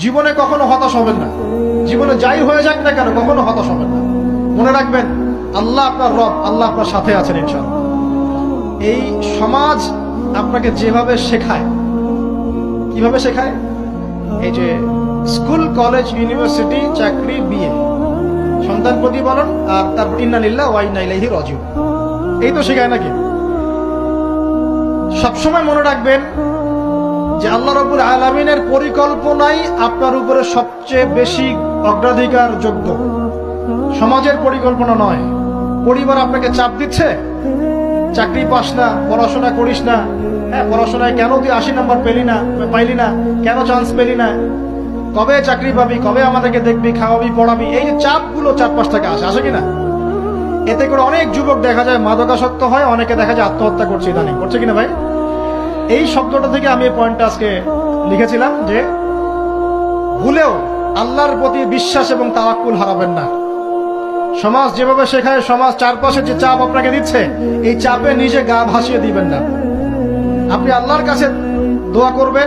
জীবনে কখনো হতাশ হবেন না। জীবনে যাই হয়ে যাক না কেন কখনো হতাশ হবেন না। মনে রাখবেন আল্লাহ আপনার রব, আল্লাহ আপনার সাথে আছেন ইনশাআল্লাহ। এই সমাজ আপনাকে যেভাবে শেখায়, কিভাবে শেখায়, এই যে স্কুল, কলেজ, ইউনিভার্সিটি, চাকরি, বিয়ে, সন্তান প্রতিপালন, আর তারপর ইন্না লিল্লাহি ওয়া ইন্না ইলাইহি রাজিউন, এই তো শেখায় নাকি? সবসময় মনে রাখবেন যে আল্লাহ রাব্বুল আলামিনের পরিকল্পনাই আপনার উপরে সবচেয়ে বেশি অগ্রাধিকার যোগ্য, সমাজের পরিকল্পনা নয়। পরিবার আপনাকে চাপ দিচ্ছে, চাকরি পাস না, পড়াশোনা করিস না, হ্যাঁ পড়াশোনায় কেন তুই 80 নাম্বার পাইলি না, কেন চান্স পেলি না, কবে চাকরি পাবি, কবে আমাদেরকে দেখবি, খাওয়াবি, পড়াবি, এই যে চাপগুলো চারপাশ থেকে আসে কিনা, এতে করে অনেক যুবক দেখা যায় মাদকাসক্ত হয়, অনেকে দেখা যায় আত্মহত্যা করছে ইদানিং, করছে কিনা ভাই? এই শব্দটা থেকে আমি এই পয়েন্টটা আজকে লিখেছিলাম যে ভুলেও আল্লাহর প্রতি বিশ্বাস এবং তাওয়াক্কুল হারাবেন না। সমাজ যেভাবে শেখায়, সমাজ চারপাশে যে চাপ আপনাকে দিচ্ছে, এই চাপে নিজে গা ভাসিয়ে দিবেন না। আপনি আল্লাহর কাছে দোয়া করবেন।